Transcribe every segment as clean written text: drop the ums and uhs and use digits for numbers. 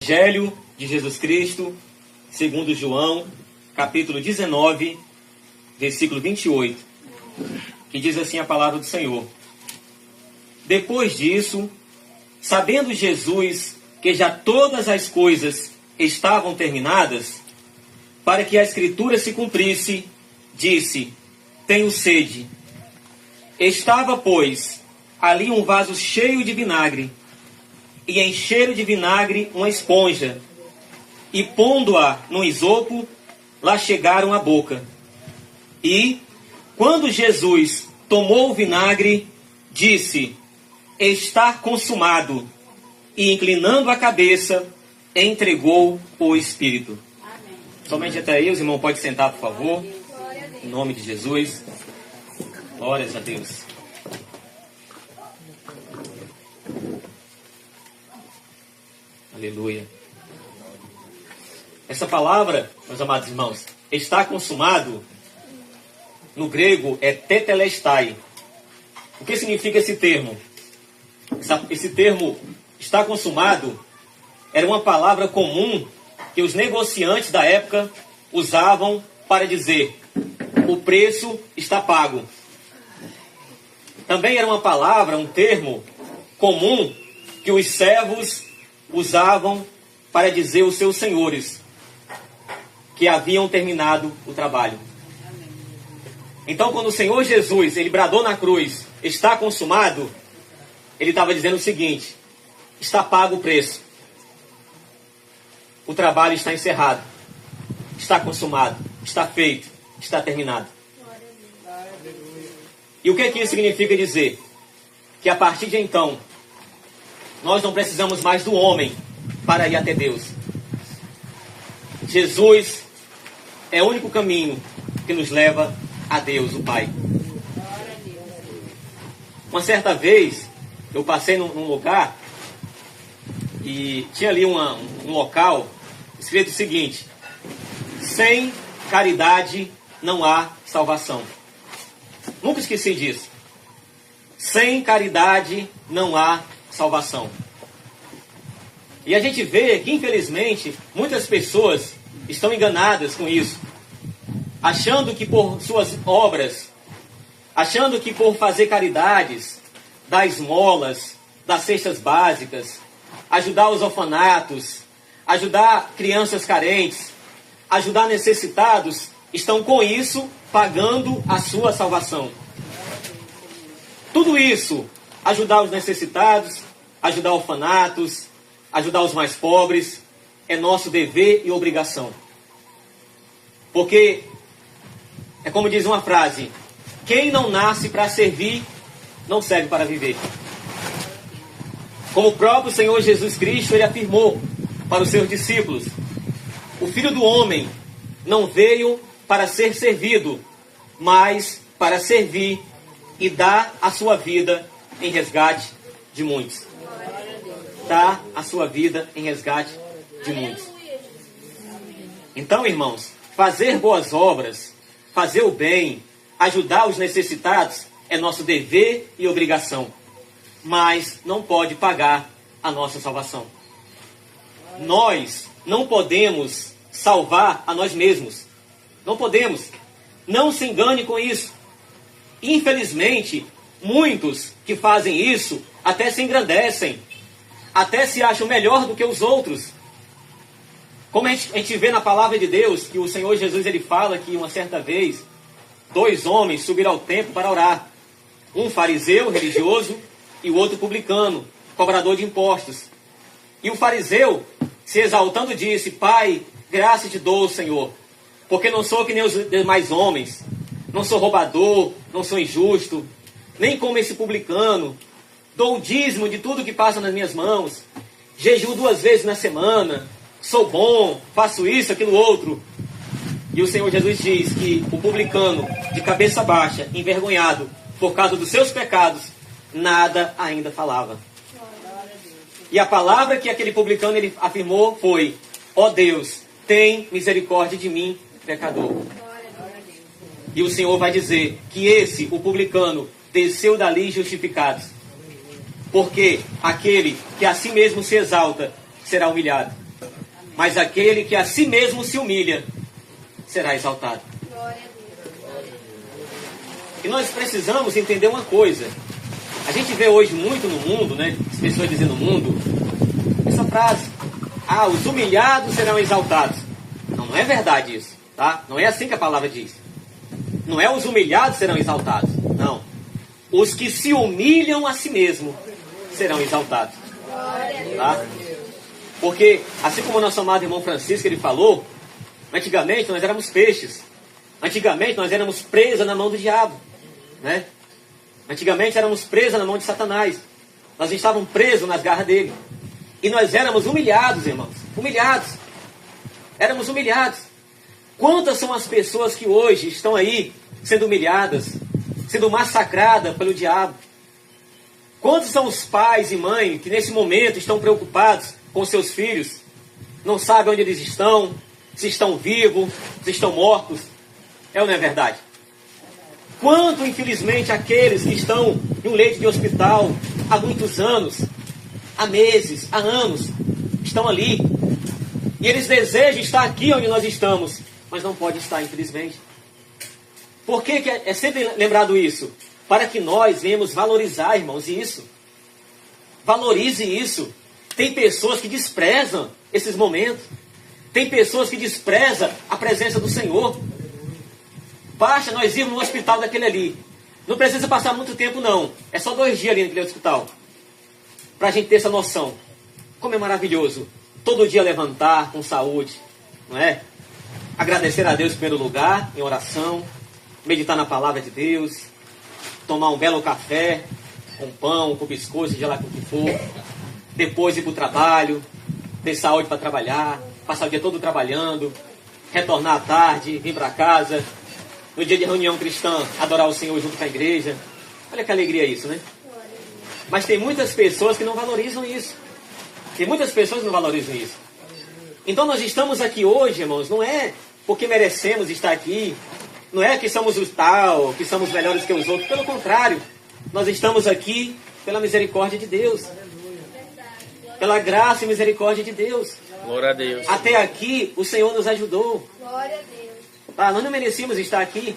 Evangelho de Jesus Cristo, segundo João, capítulo 19, versículo 28, que diz assim a palavra do Senhor. Depois disso, sabendo Jesus que já todas as coisas estavam terminadas, para que a Escritura se cumprisse, disse: tenho sede. Estava, pois, ali um vaso cheio de vinagre, e encheram de vinagre uma esponja, e pondo-a no isopo, lá chegaram à boca. E, quando Jesus tomou o vinagre, disse: está consumado, e inclinando a cabeça, entregou o Espírito. Amém. Somente até aí, os irmãos podem sentar, por favor, em nome de Jesus. Glórias a Deus. Aleluia. Essa palavra, meus amados irmãos, está consumado, no grego é tetelestai. O que significa esse termo? Esse termo, está consumado, era uma palavra comum que os negociantes da época usavam para dizer: o preço está pago. Também era uma palavra, um termo comum que os servos usavam para dizer aos seus senhores que haviam terminado o trabalho. Então, quando o Senhor Jesus, ele bradou na cruz: está consumado, ele estava dizendo o seguinte: está pago o preço. O trabalho está encerrado. Está consumado. Está feito. Está terminado. E o que isso significa dizer? Que a partir de então, nós não precisamos mais do homem para ir até Deus. Jesus é o único caminho que nos leva a Deus, o Pai. Uma certa vez, eu passei num lugar e tinha ali um local escrito o seguinte: sem caridade não há salvação. Nunca esqueci disso. Sem caridade não há salvação. E a gente vê que, infelizmente, muitas pessoas estão enganadas com isso, achando que por suas obras, achando que por fazer caridades, dar esmolas, dar cestas básicas, ajudar os orfanatos, ajudar crianças carentes, ajudar necessitados, estão com isso pagando a sua salvação. Tudo isso, ajudar os necessitados, ajudar orfanatos, ajudar os mais pobres, é nosso dever e obrigação. Porque, é como diz uma frase: quem não nasce para servir, não serve para viver. Como o próprio Senhor Jesus Cristo, ele afirmou para os seus discípulos: o Filho do Homem não veio para ser servido, mas para servir e dar a sua vida em resgate de muitos. Dar a sua vida em resgate de muitos. Então, irmãos, fazer boas obras, fazer o bem, ajudar os necessitados é nosso dever e obrigação, mas não pode pagar a nossa salvação. Nós não podemos salvar a nós mesmos. Não podemos. Não se engane com isso. Infelizmente, muitos que fazem isso até se engrandecem, até se acham melhor do que os outros. Como a gente vê na palavra de Deus, que o Senhor Jesus ele fala que uma certa vez, 2 homens subiram ao templo para orar. Um fariseu religioso e o outro publicano, cobrador de impostos. E o fariseu, se exaltando, disse: Pai, graça te dou, Senhor, porque não sou que nem os demais homens, não sou roubador, não sou injusto, nem como esse publicano, dou o dízimo de tudo que passa nas minhas mãos, jejuo 2 vezes na semana, sou bom, faço isso, aquilo outro. E o Senhor Jesus diz que o publicano, de cabeça baixa, envergonhado, por causa dos seus pecados, nada ainda falava. E a palavra que aquele publicano ele afirmou foi: ó Deus, tem misericórdia de mim, pecador. E o Senhor vai dizer que esse, o publicano, desceu dali justificado. Porque aquele que a si mesmo se exalta será humilhado. mas aquele que a si mesmo se humilha será exaltado. E nós precisamos entender uma coisa. A gente vê hoje muito no mundo, né? As pessoas dizendo no mundo, essa frase: ah, os humilhados serão exaltados. Não, não é verdade isso, tá? Não é assim que a palavra diz. Não é os humilhados serão exaltados, não. Os que se humilham a si mesmo serão exaltados, tá? Porque, assim como o nosso amado irmão Francisco, ele falou, antigamente nós éramos peixes. Antigamente nós éramos presos na mão do diabo, né? Antigamente éramos presos na mão de Satanás. Nós estávamos presos nas garras dele. E nós éramos humilhados, irmãos. Humilhados. Éramos humilhados. Quantas são as pessoas que hoje estão aí sendo humilhadas, sendo massacradas pelo diabo? Quantos são os pais e mães que nesse momento estão preocupados com seus filhos? Não sabem onde eles estão, se estão vivos, se estão mortos. É ou não é verdade? Quanto, infelizmente, aqueles que estão em um leito de hospital há muitos anos, há meses, há anos, estão ali. E eles desejam estar aqui onde nós estamos, mas não podem estar, infelizmente. Por que é sempre lembrado isso? Para que nós venhamos valorizar, irmãos, isso. Valorize isso. Tem pessoas que desprezam esses momentos. Tem pessoas que desprezam a presença do Senhor. Basta nós irmos no hospital daquele ali. Não precisa passar muito tempo, não. É só 2 dias ali naquele hospital. Para a gente ter essa noção. Como é maravilhoso. Todo dia levantar com saúde. Não é? Agradecer a Deus em primeiro lugar, em oração. Meditar na palavra de Deus. Tomar um belo café. Com pão, com biscoito, seja lá com o que for. Depois ir para o trabalho. Ter saúde para trabalhar. Passar o dia todo trabalhando. Retornar à tarde. Vir para casa. No dia de reunião cristã, adorar o Senhor junto com a igreja. Olha que alegria isso, né? Mas tem muitas pessoas que não valorizam isso. Tem muitas pessoas que não valorizam isso. Então nós estamos aqui hoje, irmãos, não é porque merecemos estar aqui. Não é que somos os tal, que somos melhores que os outros. Pelo contrário, nós estamos aqui pela misericórdia de Deus. Pela graça e misericórdia de Deus. Glória a Deus. Até aqui o Senhor nos ajudou. Glória a Deus. Nós não merecíamos estar aqui.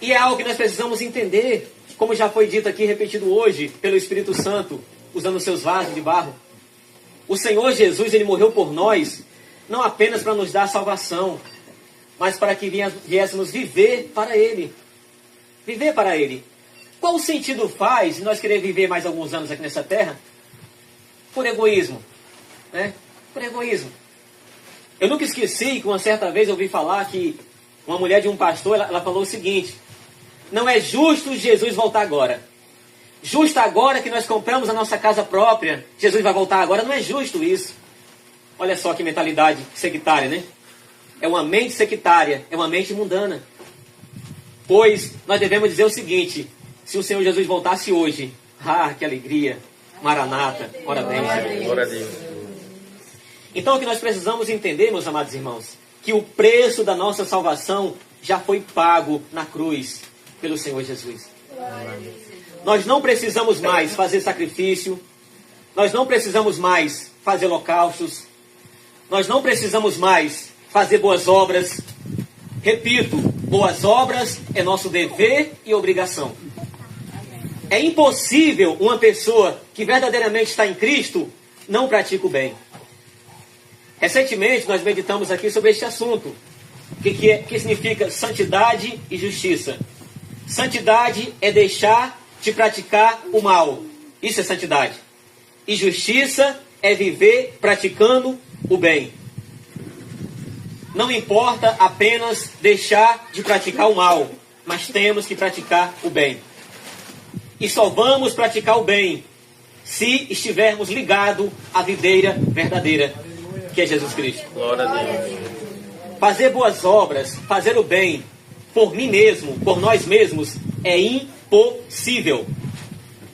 E é algo que nós precisamos entender, como já foi dito aqui, repetido hoje, pelo Espírito Santo, usando seus vasos de barro. O Senhor Jesus, Ele morreu por nós, não apenas para nos dar salvação, mas para que viéssemos viver para Ele. Viver para Ele. Qual o sentido faz de nós querer viver mais alguns anos aqui nessa terra? Por egoísmo. Né? Por egoísmo. Eu nunca esqueci que uma certa vez eu ouvi falar que uma mulher de um pastor, ela falou o seguinte: não é justo Jesus voltar agora. Justo agora que nós compramos a nossa casa própria, Jesus vai voltar agora. Não é justo isso. Olha só que mentalidade sectária, né? É uma mente sectária, é uma mente mundana. Pois nós devemos dizer o seguinte: se o Senhor Jesus voltasse hoje, que alegria, Maranata, ora bem, Senhor. Glória a Deus. Então o que nós precisamos entender, meus amados irmãos, que o preço da nossa salvação já foi pago na cruz pelo Senhor Jesus. Nós não precisamos mais fazer sacrifício, nós não precisamos mais fazer holocaustos, nós não precisamos mais fazer boas obras. Repito, boas obras é nosso dever e obrigação. É impossível uma pessoa que verdadeiramente está em Cristo não pratique o bem. Recentemente nós meditamos aqui sobre este assunto. O que significa santidade e justiça? Santidade é deixar de praticar o mal. Isso é santidade. E justiça é viver praticando o bem. Não importa apenas deixar de praticar o mal, mas temos que praticar o bem. E só vamos praticar o bem se estivermos ligados à videira verdadeira, que é Jesus Cristo. Glória a Deus. Fazer boas obras, fazer o bem, por mim mesmo, por nós mesmos, é impossível.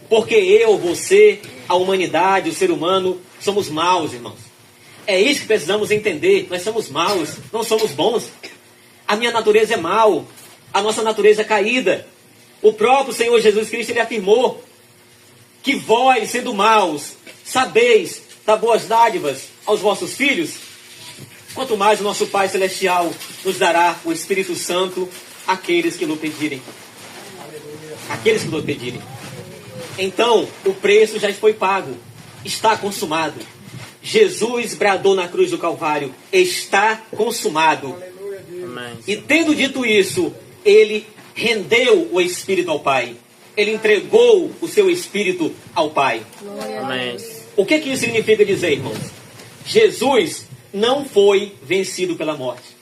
Porque eu, você, a humanidade, o ser humano, somos maus, irmãos. É isso que precisamos entender. Nós somos maus, não somos bons. A minha natureza é mal, a nossa natureza é caída. O próprio Senhor Jesus Cristo, Ele afirmou que vós, sendo maus, sabeis dar boas dádivas aos vossos filhos. quanto mais o nosso Pai Celestial nos dará o Espírito Santo àqueles que lhe pedirem. Aqueles que lhe pedirem. Então, o preço já foi pago. Está consumado. Jesus bradou na cruz do Calvário: está consumado. E tendo dito isso, ele rendeu o Espírito ao Pai. Ele entregou o seu Espírito ao Pai. Amém. O que isso significa dizer, irmãos? Jesus não foi vencido pela morte.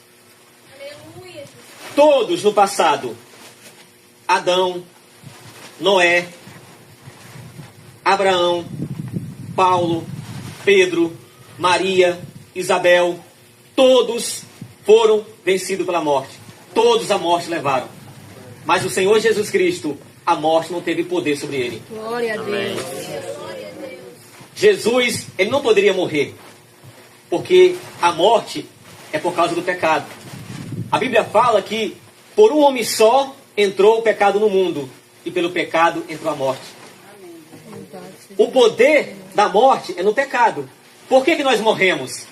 Todos no passado, Adão, Noé, Abraão, Paulo, Pedro, Maria, Isabel, todos foram vencidos pela morte. Todos a morte levaram. Mas o Senhor Jesus Cristo, a morte não teve poder sobre ele. Glória a Deus. Jesus, ele não poderia morrer, porque a morte é por causa do pecado. A Bíblia fala que por um homem só entrou o pecado no mundo, e pelo pecado entrou a morte. O poder da morte é no pecado. Por que nós morremos?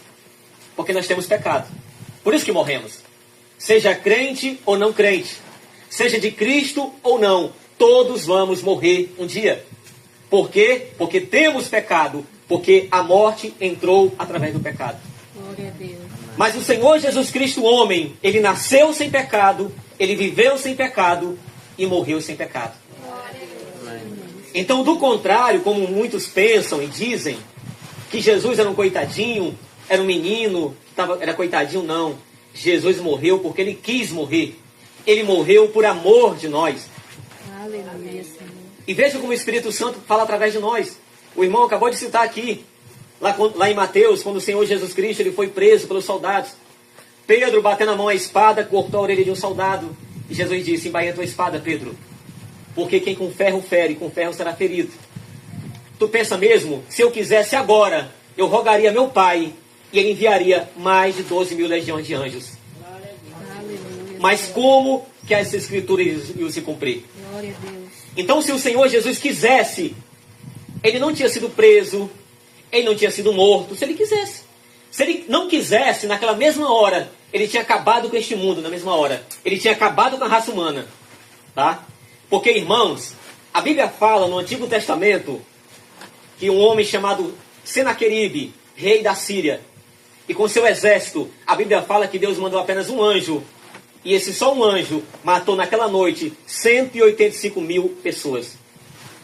Porque nós temos pecado. Por isso que morremos. Seja crente ou não crente, seja de Cristo ou não, todos vamos morrer um dia. Por quê? Porque temos pecado, porque a morte entrou através do pecado. Glória a Deus. Mas o Senhor Jesus Cristo, homem, ele nasceu sem pecado, ele viveu sem pecado e morreu sem pecado. Então, do contrário, como muitos pensam e dizem, que Jesus era um coitadinho, era um menino, era coitadinho, não. Jesus morreu porque ele quis morrer. Ele morreu por amor de nós. Aleluia, Senhor. E veja como o Espírito Santo fala através de nós. O irmão acabou de citar aqui, lá em Mateus, quando o Senhor Jesus Cristo ele foi preso pelos soldados. Pedro, batendo a mão à espada, cortou a orelha de um soldado. E Jesus disse: embainha a tua espada, Pedro. Porque quem com ferro fere, com ferro será ferido. Tu pensa mesmo, se eu quisesse agora, eu rogaria a meu Pai, e ele enviaria mais de 12.000 legiões de anjos. Aleluia. Mas como que as escrituras iam se cumprir? Glória a Deus. Então, se o Senhor Jesus quisesse, ele não tinha sido preso, ele não tinha sido morto, se ele quisesse. Se ele não quisesse, naquela mesma hora, ele tinha acabado com este mundo, na mesma hora. Ele tinha acabado com a raça humana. Tá? Porque, irmãos, a Bíblia fala no Antigo Testamento que um homem chamado Senaqueribe, rei da Síria, e com seu exército, a Bíblia fala que Deus mandou apenas um anjo, e esse só um anjo matou naquela noite 185.000 pessoas.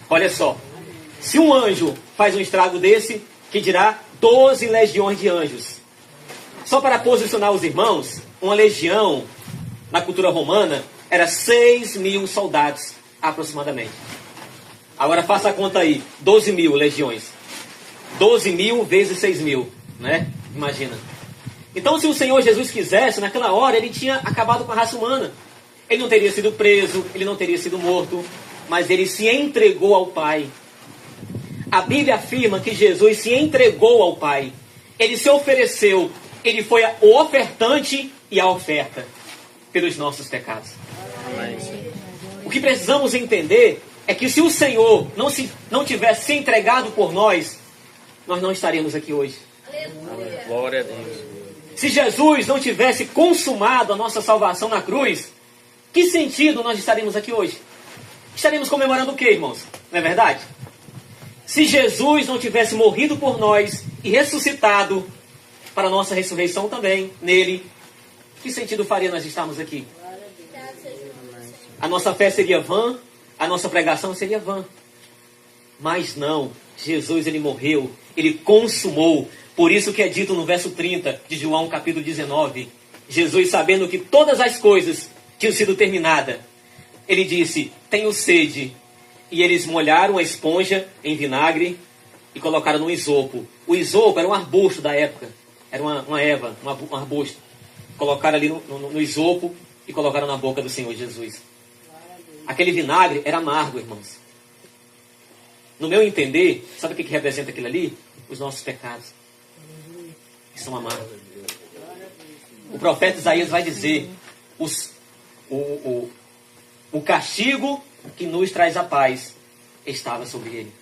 Olha só, se um anjo faz um estrago desse, que dirá 12 legiões de anjos. Só para posicionar os irmãos, uma legião, na cultura romana, era 6.000 soldados, aproximadamente. Agora faça a conta aí, 12.000 legiões. 12.000 vezes 6.000, né? Imagina. Então, se o Senhor Jesus quisesse, naquela hora, ele tinha acabado com a raça humana. Ele não teria sido preso, ele não teria sido morto, mas ele se entregou ao Pai. A Bíblia afirma que Jesus se entregou ao Pai. Ele se ofereceu, ele foi o ofertante e a oferta pelos nossos pecados. O que precisamos entender é que se o Senhor não tivesse se entregado por nós, nós não estaríamos aqui hoje. Glória a Deus. Se Jesus não tivesse consumado a nossa salvação na cruz, que sentido nós estaríamos aqui hoje? Estaríamos comemorando o quê, irmãos? Não é verdade? Se Jesus não tivesse morrido por nós e ressuscitado para a nossa ressurreição também, nele, que sentido faria nós estarmos aqui? A nossa fé seria vã, a nossa pregação seria vã. Mas não, Jesus ele morreu, ele consumou. Por isso que é dito no verso 30 de João capítulo 19, Jesus, sabendo que todas as coisas tinham sido terminadas, ele disse: tenho sede. E eles molharam a esponja em vinagre e colocaram no isopo. O isopo era um arbusto da época, era uma erva, um arbusto. Colocaram ali no isopo e colocaram na boca do Senhor Jesus. Aquele vinagre era amargo, irmãos. No meu entender, sabe o que representa aquilo ali? Os nossos pecados, que são amargos. O profeta Isaías vai dizer: o castigo que nos traz a paz estava sobre ele.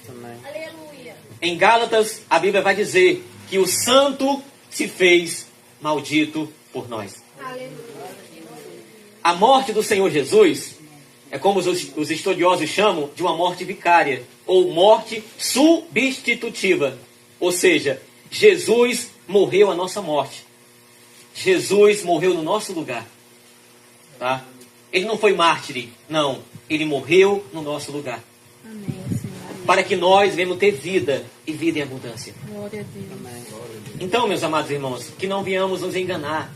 Aleluia. Em Gálatas, a Bíblia vai dizer que o santo se fez maldito por nós. A morte do Senhor Jesus é como os estudiosos chamam de uma morte vicária, ou morte substitutiva. Ou seja, Jesus morreu a nossa morte. Jesus morreu no nosso lugar. Tá? Ele não foi mártir, não. Ele morreu no nosso lugar. Amém, Senhor. Para que nós venhamos ter vida e vida em abundância. Glória a Deus. Então, meus amados irmãos, que não venhamos nos enganar,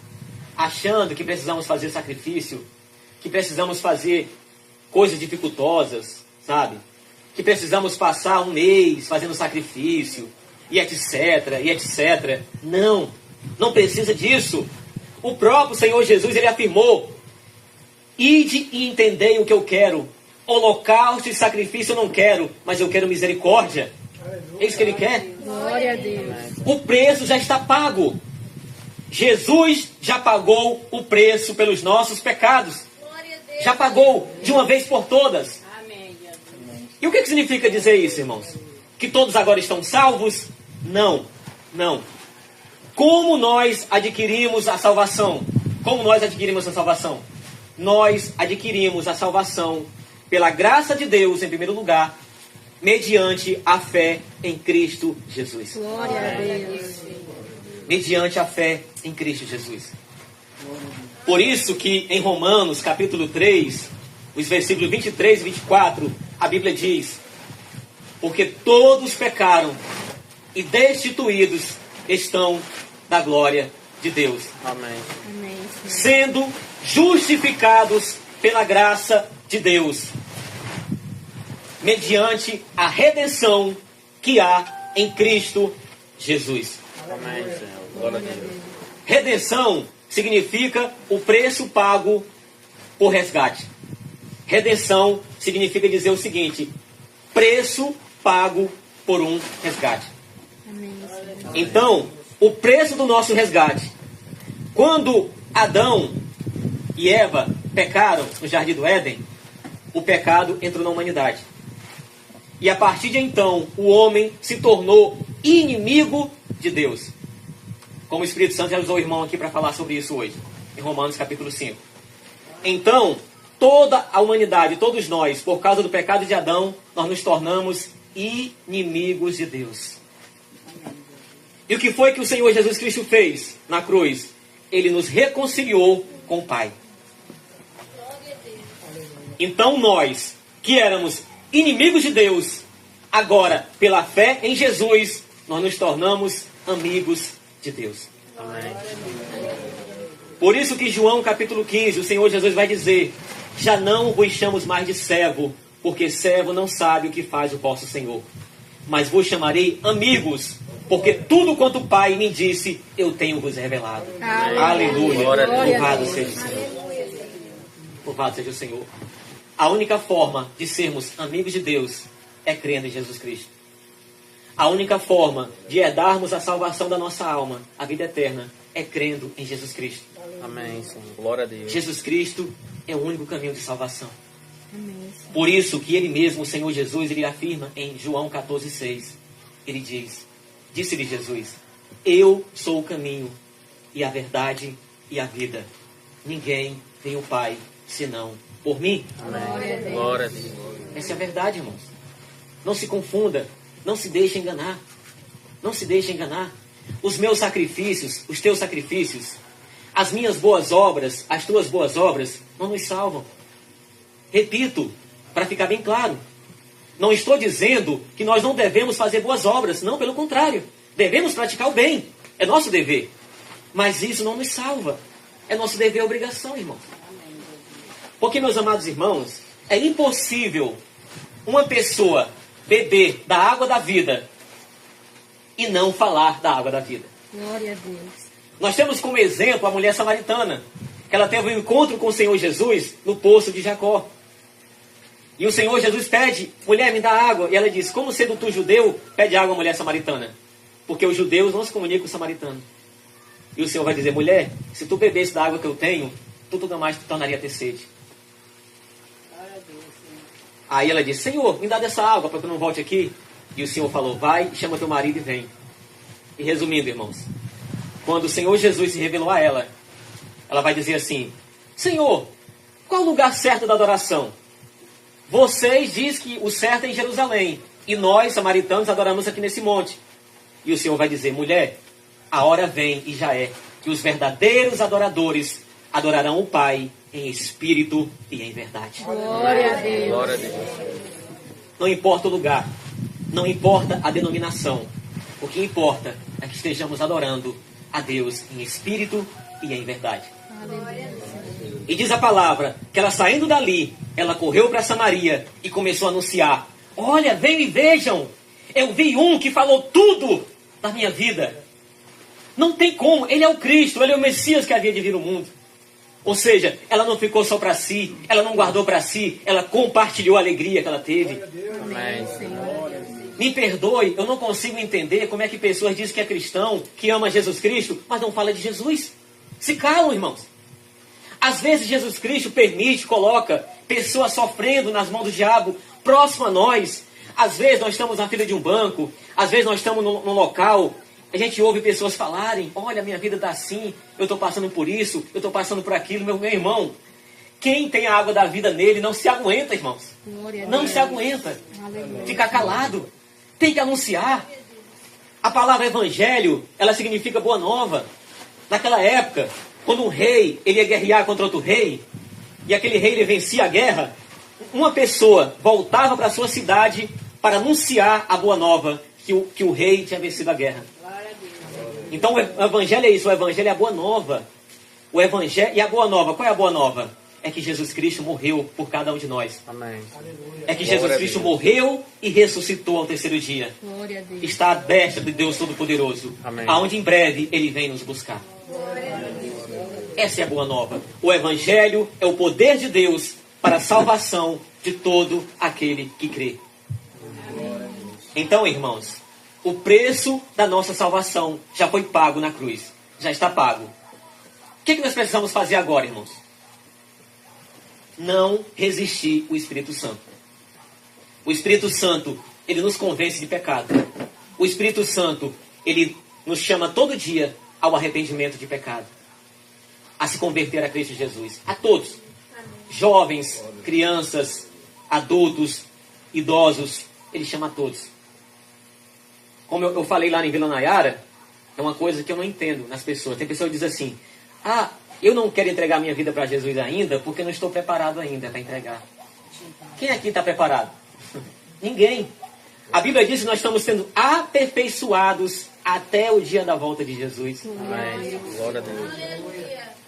achando que precisamos fazer sacrifício, que precisamos fazer coisas dificultosas, sabe? Que precisamos passar um mês fazendo sacrifício, e etc, e etc. Não, não precisa disso. O próprio Senhor Jesus, ele afirmou: ide e entendei o que eu quero. Holocausto e sacrifício eu não quero, mas eu quero misericórdia. É isso que ele quer. Glória a Deus. O preço já está pago. Jesus já pagou o preço pelos nossos pecados. Já pagou de uma vez por todas. E o que significa dizer isso, irmãos? Que todos agora estão salvos? Não, não. Como nós adquirimos a salvação? Como nós adquirimos a salvação? Nós adquirimos a salvação pela graça de Deus, em primeiro lugar, mediante a fé em Cristo Jesus. Glória a Deus. Mediante a fé em Cristo Jesus. Por isso que em Romanos, capítulo 3, os versículos 23 e 24, a Bíblia diz: porque todos pecaram e destituídos estão da glória de Deus. Amém. Amém, Senhor. Sendo justificados pela graça de Deus, mediante a redenção que há em Cristo Jesus. Amém, Senhor. Glória a Deus. Redenção significa o preço pago por resgate. Redenção significa dizer o seguinte: preço pago por um resgate. Amém, Senhor. Então, o preço do nosso resgate. Quando Adão e Eva pecaram no Jardim do Éden, o pecado entrou na humanidade. E a partir de então, o homem se tornou inimigo de Deus. Como o Espírito Santo já usou o irmão aqui para falar sobre isso hoje, em Romanos capítulo 5. Então, toda a humanidade, todos nós, por causa do pecado de Adão, nós nos tornamos inimigos de Deus. E o que foi que o Senhor Jesus Cristo fez na cruz? Ele nos reconciliou com o Pai. Então nós, que éramos inimigos de Deus, agora, pela fé em Jesus, nós nos tornamos amigos de Deus. Amém. Por isso que João capítulo 15, o Senhor Jesus vai dizer: já não vos chamamos mais de servo, porque servo não sabe o que faz o vosso Senhor. Mas vos chamarei amigos, porque tudo quanto o Pai me disse, eu tenho vos revelado. Aleluia. Glória a Deus. Louvado seja o Senhor. Louvado seja o Senhor. A única forma de sermos amigos de Deus é crendo em Jesus Cristo. A única forma de herdarmos a salvação da nossa alma, a vida eterna, é crendo em Jesus Cristo. Amém, Senhor. Glória a Deus. Jesus Cristo é o único caminho de salvação. Amém, Senhor. Por isso que ele mesmo, o Senhor Jesus, ele afirma em João 14,6. Ele diz: disse-lhe Jesus: eu sou o caminho e a verdade e a vida. Ninguém tem o Pai senão por mim. Amém. Glória a Deus. Essa é a verdade, irmãos. Não se confunda. Não se deixe enganar. Não se deixe enganar. Os meus sacrifícios, os teus sacrifícios, as minhas boas obras, as tuas boas obras, não nos salvam. Repito, para ficar bem claro. Não estou dizendo que nós não devemos fazer boas obras. Não, pelo contrário. Devemos praticar o bem. É nosso dever. Mas isso não nos salva. É nosso dever e obrigação, irmãos. Porque, meus amados irmãos, é impossível uma pessoa beber da água da vida e não falar da água da vida. Glória a Deus. Nós temos como exemplo a mulher samaritana, que ela teve um encontro com o Senhor Jesus no poço de Jacó. E o Senhor Jesus pede: mulher, me dá água. E ela diz: como sendo tu judeu, pede água à mulher samaritana? Porque os judeus não se comunicam com os samaritanos. E o Senhor vai dizer: mulher, se tu bebesse da água que eu tenho, tu nunca mais te tornaria a ter sede. Aí ela disse: Senhor, me dá dessa água para que eu não volte aqui. E o Senhor falou: vai, chama teu marido e vem. E resumindo, irmãos, quando o Senhor Jesus se revelou a ela, ela vai dizer assim: Senhor, qual o lugar certo da adoração? Vocês dizem que o certo é em Jerusalém, e nós, samaritanos, adoramos aqui nesse monte. E o Senhor vai dizer: mulher, a hora vem e já é, que os verdadeiros adoradores adorarão o Pai em espírito e em verdade. Glória a Deus. Glória a Deus. Não importa o lugar, não importa a denominação. O que importa é que estejamos adorando a Deus em espírito e em verdade. E diz a palavra que ela, saindo dali, ela correu para Samaria e começou a anunciar: olha, venham e vejam, eu vi um que falou tudo da minha vida. Não tem como, ele é o Cristo, ele é o Messias que havia de vir ao mundo. Ou seja, ela não ficou só para si, ela não guardou para si, ela compartilhou a alegria que ela teve. Amém. Me perdoe, eu não consigo entender como é que pessoas dizem que é cristão, que ama Jesus Cristo, mas não fala de Jesus. Se calam, irmãos. Às vezes Jesus Cristo permite, coloca pessoas sofrendo nas mãos do diabo, próximo a nós. Às vezes nós estamos na fila de um banco, às vezes nós estamos num local, a gente ouve pessoas falarem: olha, minha vida está assim, eu estou passando por isso, eu estou passando por aquilo. Meu irmão, quem tem a água da vida nele não se aguenta, irmãos. Não se aguenta. Fica calado. Tem que anunciar. A palavra evangelho, ela significa boa nova. Naquela época, quando um rei ele ia guerrear contra outro rei, e aquele rei ele vencia a guerra, uma pessoa voltava para a sua cidade para anunciar a boa nova, que o rei tinha vencido a guerra. Então o evangelho é isso, o evangelho é a boa nova. O evangelho, e a boa nova, qual é a boa nova? É que Jesus Cristo morreu por cada um de nós. Amém. É que Jesus Cristo morreu e ressuscitou ao terceiro dia. Glória a Deus. Está à destra de Deus Todo-Poderoso, Amém. aonde em breve Ele vem nos buscar. Essa é a boa nova. O evangelho é o poder de Deus para a salvação de todo aquele que crê. Então, irmãos, o preço da nossa salvação já foi pago na cruz. Já está pago. O que nós precisamos fazer agora, irmãos? Não resistir o Espírito Santo. O Espírito Santo, ele nos convence de pecado. O Espírito Santo, ele nos chama todo dia ao arrependimento de pecado. A se converter a Cristo Jesus. A todos. Jovens, crianças, adultos, idosos. Ele chama a todos. Como eu falei lá em Vila Nayara, é uma coisa que eu não entendo nas pessoas. Tem pessoas que dizem assim: ah, eu não quero entregar minha vida para Jesus ainda porque não estou preparado ainda para entregar. Quem aqui está preparado? Ninguém. A Bíblia diz que nós estamos sendo aperfeiçoados até o dia da volta de Jesus. Amém. Glória a Deus.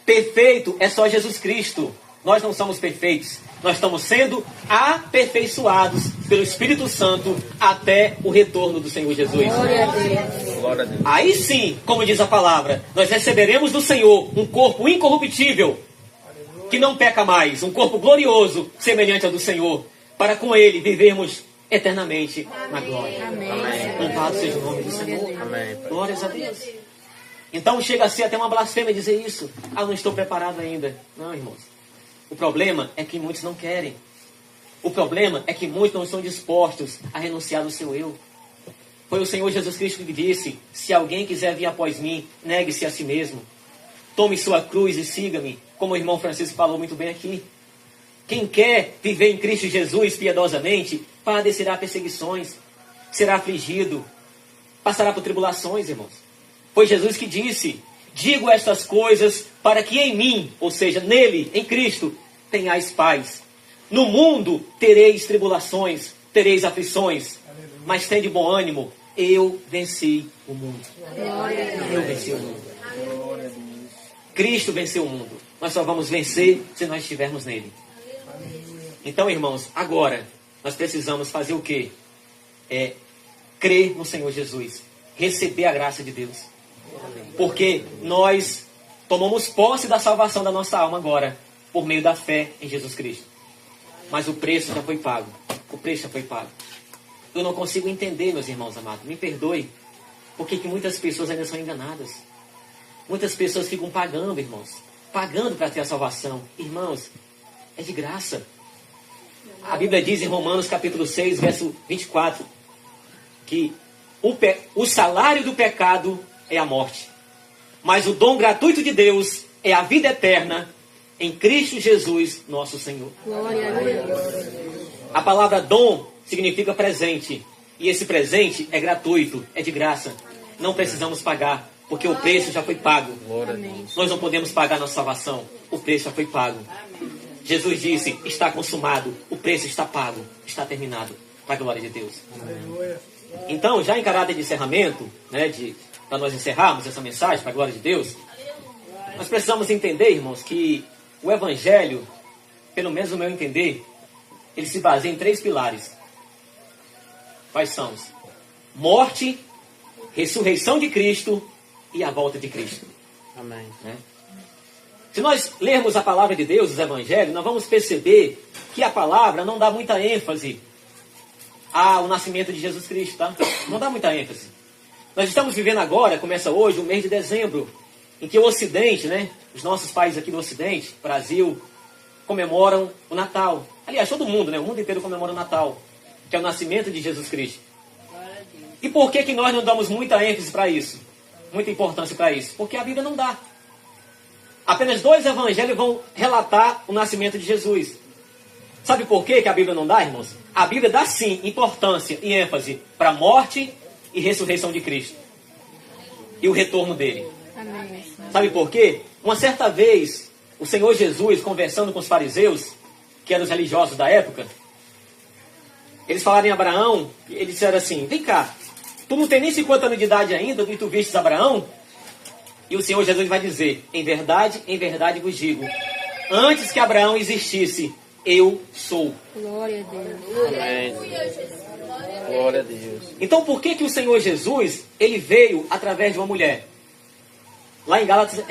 Perfeito é só Jesus Cristo. Nós não somos perfeitos. Nós estamos sendo aperfeiçoados pelo Espírito Santo até o retorno do Senhor Jesus. Glória a Deus. Glória a Deus. Aí sim, como diz a palavra, nós receberemos do Senhor um corpo incorruptível, que não peca mais, um corpo glorioso, semelhante ao do Senhor, para com Ele vivermos eternamente na glória. Amém. Louvado seja o nome do Senhor. Amém. Glórias a Deus. Então chega a ser até uma blasfêmia dizer isso. Ah, não estou preparado ainda. Não, irmãos. O problema é que muitos não querem. O problema é que muitos não estão dispostos a renunciar do seu eu. Foi o Senhor Jesus Cristo que disse: se alguém quiser vir após mim, negue-se a si mesmo. Tome sua cruz e siga-me, como o irmão Francisco falou muito bem aqui. Quem quer viver em Cristo Jesus piedosamente, padecerá perseguições, será afligido, passará por tribulações, irmãos. Foi Jesus que disse: digo estas coisas para que em mim, ou seja, nele, em Cristo, tenhais paz. No mundo tereis tribulações, tereis aflições, mas tende bom ânimo. Eu venci o mundo. Eu venci o mundo. Cristo venceu o mundo. Nós só vamos vencer se nós estivermos nele. Então, irmãos, agora nós precisamos fazer o quê? Crer no Senhor Jesus. Receber a graça de Deus. Porque nós tomamos posse da salvação da nossa alma agora, por meio da fé em Jesus Cristo. Mas o preço já foi pago. O preço já foi pago. Eu não consigo entender, meus irmãos amados. Me perdoe. Por que muitas pessoas ainda são enganadas? Muitas pessoas ficam pagando, irmãos. Pagando para ter a salvação. Irmãos, é de graça. A Bíblia diz em Romanos capítulo 6, verso 24, que o salário do pecado é a morte. Mas o dom gratuito de Deus é a vida eterna em Cristo Jesus, nosso Senhor. Glória a Deus. A palavra dom significa presente. E esse presente é gratuito, é de graça. Não precisamos pagar, porque o preço já foi pago. Amém. Nós não podemos pagar nossa salvação. O preço já foi pago. Jesus disse, está consumado. O preço está pago. Está terminado. Para a glória de Deus. Então, já em caráter de encerramento, né, para nós encerrarmos essa mensagem, para a glória de Deus, nós precisamos entender, irmãos, que o Evangelho, pelo menos no meu entender, ele se baseia em 3 pilares. Quais são? Morte, ressurreição de Cristo e a volta de Cristo. Amém. Né? Se nós lermos a palavra de Deus, os evangelhos, nós vamos perceber que a palavra não dá muita ênfase ao nascimento de Jesus Cristo, tá? Não dá muita ênfase. Nós estamos vivendo agora, começa hoje, o mês de dezembro, em que o Ocidente, né, os nossos países aqui do Ocidente, Brasil, comemoram o Natal. Aliás, todo mundo, né, o mundo inteiro comemora o Natal, que é o nascimento de Jesus Cristo. E por que nós não damos muita ênfase para isso? Muita importância para isso? Porque a Bíblia não dá. Apenas 2 evangelhos vão relatar o nascimento de Jesus. Sabe por que a Bíblia não dá, irmãos? A Bíblia dá sim importância e ênfase para a morte e ressurreição de Cristo. E o retorno dele. Amém. Sabe por quê? Uma certa vez, o Senhor Jesus, conversando com os fariseus, que eram os religiosos da época, eles falaram em Abraão, e eles disseram assim, vem cá, tu não tem nem 50 anos de idade ainda, e tu vistes Abraão? E o Senhor Jesus vai dizer, em verdade vos digo, antes que Abraão existisse, eu sou. Glória a Deus. Amém. Glória a Deus. Então por que o Senhor Jesus, ele veio através de uma mulher? Lá em Gálatas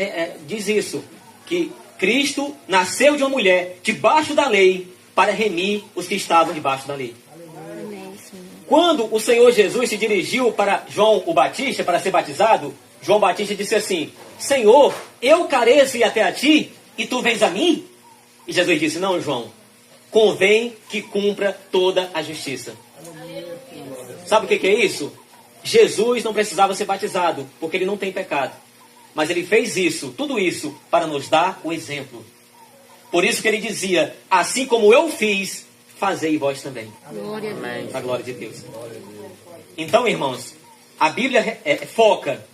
diz isso, que Cristo nasceu de uma mulher debaixo da lei para remir os que estavam debaixo da lei. Amém, Senhor. Quando o Senhor Jesus se dirigiu para João o Batista para ser batizado, João Batista disse assim, Senhor, eu careço ir até a ti e tu vens a mim? E Jesus disse, não, João, convém que cumpra toda a justiça. Sabe o que é isso? Jesus não precisava ser batizado, porque ele não tem pecado. Mas ele fez isso, tudo isso, para nos dar o exemplo. Por isso que ele dizia, assim como eu fiz, fazei vós também. Glória a Deus. Para a glória de Deus. Então, irmãos, a Bíblia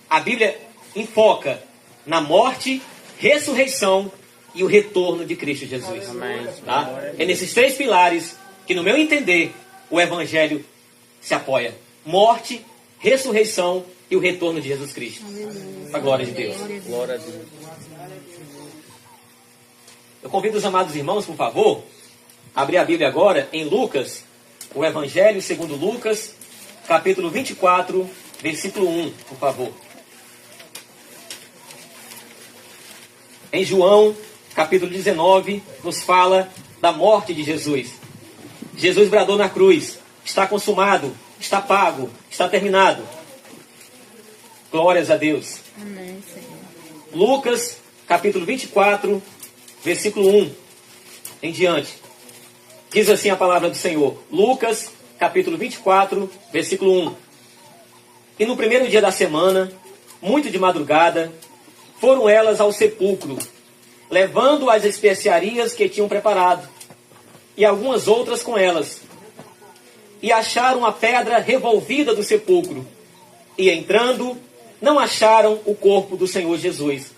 a Bíblia enfoca na morte, ressurreição e o retorno de Cristo Jesus. Amém. Tá? É nesses 3 pilares que, no meu entender, o Evangelho se apoia. Morte, ressurreição e o retorno de Jesus Cristo. Para a glória de Deus. Glória a Deus. Eu convido os amados irmãos, por favor, a abrir a Bíblia agora em Lucas, o Evangelho segundo Lucas, capítulo 24, versículo 1, por favor. Em João, capítulo 19, nos fala da morte de Jesus. Jesus bradou na cruz, está consumado, está pago, está terminado. Glórias a Deus. Amém, Senhor. Lucas, capítulo 24, versículo 1 em diante. Diz assim a palavra do Senhor. Lucas, capítulo 24, versículo 1. E no primeiro dia da semana, muito de madrugada, foram elas ao sepulcro, levando as especiarias que tinham preparado, e algumas outras com elas. E acharam a pedra revolvida do sepulcro, e entrando, não acharam o corpo do Senhor Jesus.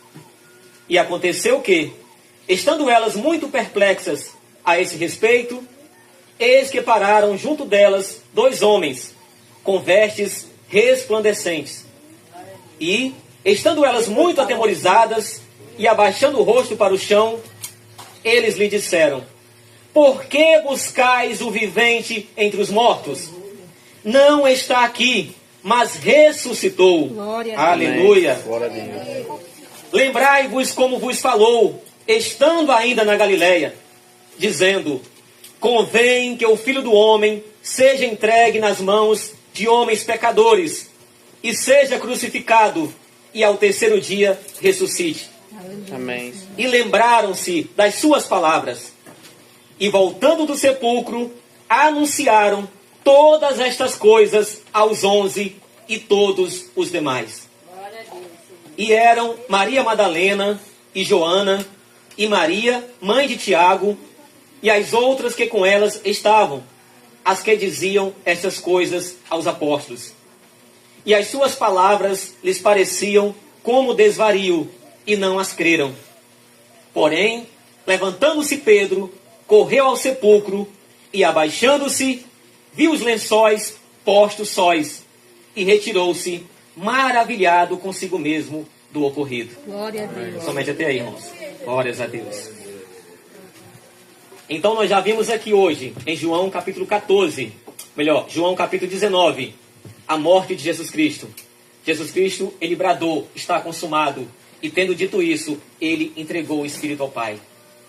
E aconteceu que, estando elas muito perplexas a esse respeito, eis que pararam junto delas 2 homens, com vestes resplandecentes. E, estando elas muito atemorizadas e abaixando o rosto para o chão, eles lhe disseram, por que buscais o vivente entre os mortos? Não está aqui, mas ressuscitou. Glória a Aleluia. Glória a Deus. Lembrai-vos como vos falou, estando ainda na Galileia, dizendo, convém que o Filho do Homem seja entregue nas mãos de homens pecadores, e seja crucificado, e ao terceiro dia ressuscite. Amém. E lembraram-se das suas palavras, e voltando do sepulcro, anunciaram todas estas coisas aos 11 e todos os demais. E eram Maria Madalena e Joana e Maria, mãe de Tiago, e as outras que com elas estavam, as que diziam estas coisas aos apóstolos. E as suas palavras lhes pareciam como desvario, e não as creram. Porém, levantando-se Pedro, correu ao sepulcro, e abaixando-se, viu os lençóis postos sóis, e retirou-se, maravilhado consigo mesmo do ocorrido. Glória a Deus. Somente até aí, irmãos. Glórias a Deus. Então nós já vimos aqui hoje, em João capítulo 14, melhor, João capítulo 19, a morte de Jesus Cristo. Jesus Cristo, ele bradou, está consumado. E tendo dito isso, ele entregou o Espírito ao Pai.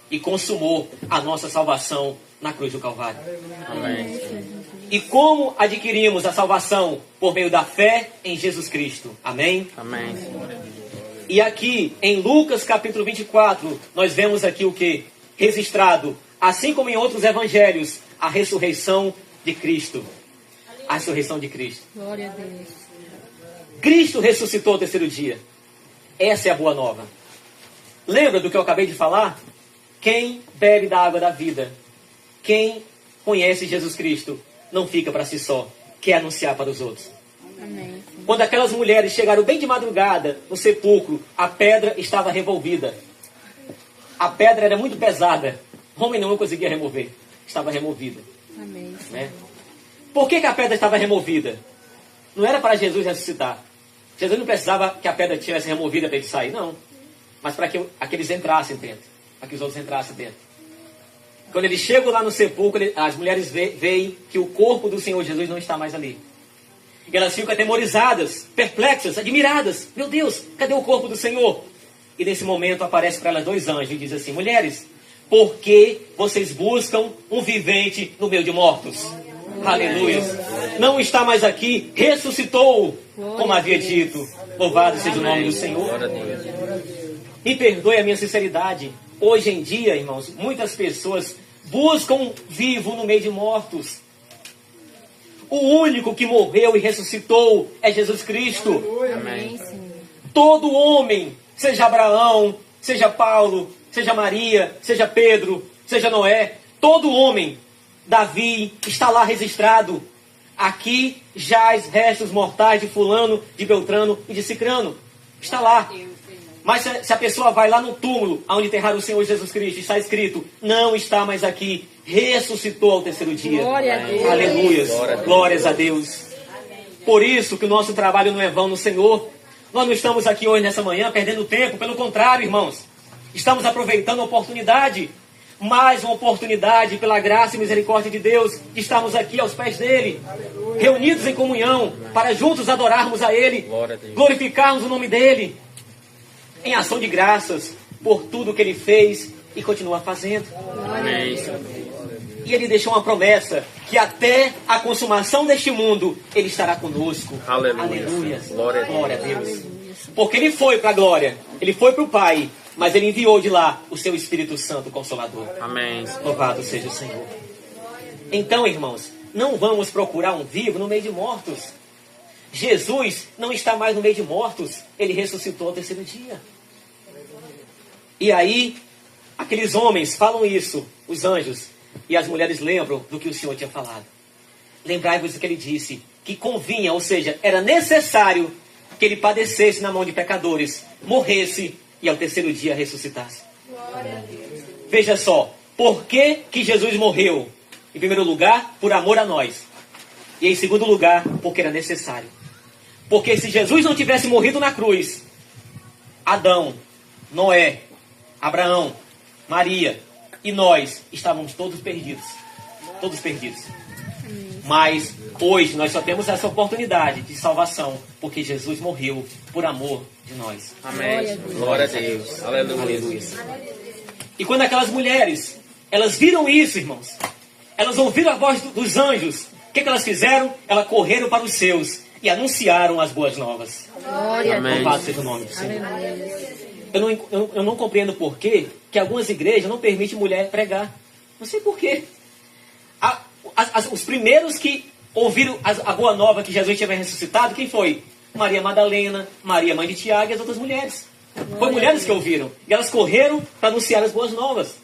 E consumou a nossa salvação na cruz do Calvário. Amém. E como adquirimos a salvação? Por meio da fé em Jesus Cristo. Amém? Amém. E aqui, em Lucas capítulo 24, nós vemos aqui o que? Registrado, assim como em outros evangelhos, a ressurreição de Cristo. A ressurreição de Cristo. Glória a Deus. Cristo ressuscitou ao terceiro dia. Essa é a boa nova. Lembra do que eu acabei de falar? Quem bebe da água da vida, quem conhece Jesus Cristo, não fica para si só, quer anunciar para os outros. Amém. Quando aquelas mulheres chegaram bem de madrugada no sepulcro, a pedra estava revolvida. A pedra era muito pesada. Homem não conseguia remover. Estava removida. Amém. Né? Por que a pedra estava removida? Não era para Jesus ressuscitar. Jesus não precisava que a pedra tivesse removida para ele sair, não. Mas para que aqueles entrassem dentro. Para que os outros entrassem dentro. Quando eles chegam lá no sepulcro, as mulheres veem que o corpo do Senhor Jesus não está mais ali. E elas ficam atemorizadas, perplexas, admiradas. Meu Deus, cadê o corpo do Senhor? E nesse momento aparece para elas dois anjos e diz assim: mulheres, por que vocês buscam um vivente no meio de mortos? Aleluia. Não está mais aqui, ressuscitou, como havia dito. Louvado seja o nome do Senhor. Glória a Deus. Me perdoe a minha sinceridade. Hoje em dia, irmãos, muitas pessoas buscam vivo no meio de mortos. O único que morreu e ressuscitou é Jesus Cristo. Amém, Senhor. Todo homem, seja Abraão, seja Paulo, seja Maria, seja Pedro, seja Noé, todo homem, Davi, está lá registrado. Aqui jaz restos mortais de fulano, de Beltrano e de Cicrano. Está lá. Mas se a pessoa vai lá no túmulo, onde enterraram o Senhor Jesus Cristo, está escrito: não está mais aqui, ressuscitou ao terceiro dia. Glória a Deus. Aleluias. Glórias a Deus. Por isso que o nosso trabalho não é vão no Senhor. Nós não estamos aqui hoje, nessa manhã, perdendo tempo. Pelo contrário, irmãos. Estamos aproveitando a oportunidade. Mais uma oportunidade, pela graça e misericórdia de Deus, de estarmos aqui aos pés dele. Reunidos em comunhão, para juntos adorarmos a ele. Glória a Deus. Glorificarmos o nome dele. Em ação de graças por tudo que ele fez e continua fazendo. Amém. E ele deixou uma promessa, que até a consumação deste mundo, ele estará conosco. Aleluia. Aleluia. Glória a Deus. Glória a Deus. Porque ele foi para a glória, ele foi para o Pai, mas ele enviou de lá o seu Espírito Santo Consolador. Amém. Louvado seja o Senhor. Então, irmãos, não vamos procurar um vivo no meio de mortos. Jesus não está mais no meio de mortos. Ele ressuscitou ao terceiro dia. E aí, aqueles homens falam isso, os anjos, e as mulheres lembram do que o Senhor tinha falado. Lembrai-vos do que ele disse, que convinha, ou seja, era necessário que ele padecesse na mão de pecadores, morresse e ao terceiro dia ressuscitasse. Veja só, por que que Jesus morreu? Em primeiro lugar, por amor a nós. E em segundo lugar, porque era necessário. Porque se Jesus não tivesse morrido na cruz, Adão, Noé, Abraão, Maria e nós estávamos todos perdidos. Todos perdidos. Mas hoje nós só temos essa oportunidade de salvação, porque Jesus morreu por amor de nós. Amém. Glória a Deus. Aleluia. Aleluia. E quando aquelas mulheres, elas viram isso, irmãos, elas ouviram a voz dos anjos, o que elas fizeram? Elas correram para os seus e anunciaram as boas novas. Glória a Deus. Louvado seja o nome do Senhor. Aleluia. Eu não compreendo por quê que algumas igrejas não permitem mulher pregar. Não sei por quê. Os primeiros que ouviram a boa nova que Jesus tinha ressuscitado, quem foi? Maria Madalena, Maria mãe de Tiago e as outras mulheres. Foi mulheres que ouviram. E elas correram para anunciar as boas novas.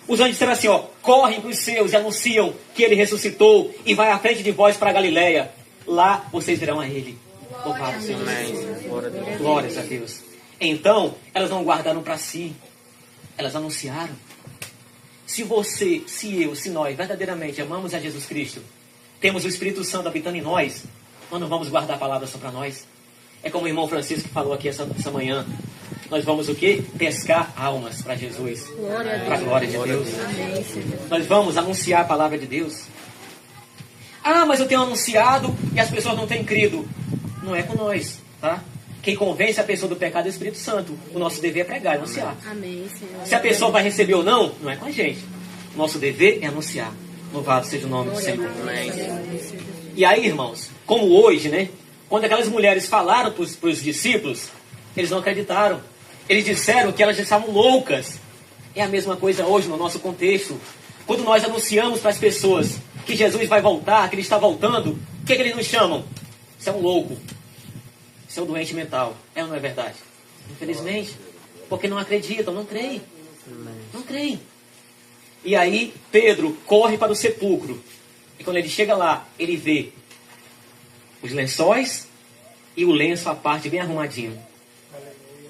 Os anjos disseram assim, ó, correm para os seus e anunciam que ele ressuscitou e vai à frente de vós para a Galileia. Lá vocês verão a ele. Louvado seja Deus. Glórias a Deus. Então, elas não guardaram para si. Elas anunciaram. Se você, se eu, se nós verdadeiramente amamos a Jesus Cristo, temos o Espírito Santo habitando em nós, nós não vamos guardar a palavra só para nós. É como o irmão Francisco falou aqui essa manhã. Nós vamos o quê? Pescar almas para Jesus. Para a glória de Deus. Nós vamos anunciar a palavra de Deus. Ah, mas eu tenho anunciado e as pessoas não têm crido. Não é com nós, tá? Quem convence a pessoa do pecado é o Espírito Santo. O nosso dever é pregar, anunciar. Amém, Senhor. Se a pessoa vai receber ou não, não é com a gente. Nosso dever é anunciar. Louvado seja o nome do Senhor. E aí, irmãos, como hoje, né? Quando aquelas mulheres falaram para os discípulos, eles não acreditaram. Eles disseram que elas estavam loucas. É a mesma coisa hoje no nosso contexto. Quando nós anunciamos para as pessoas que Jesus vai voltar, que ele está voltando, o que eles nos chamam? Você é um louco. Você é um doente mental. É ou não é verdade? Infelizmente. Porque não acreditam, não creem. Não creem. E aí Pedro corre para o sepulcro. E quando ele chega lá, ele vê os lençóis e o lenço à parte bem arrumadinho.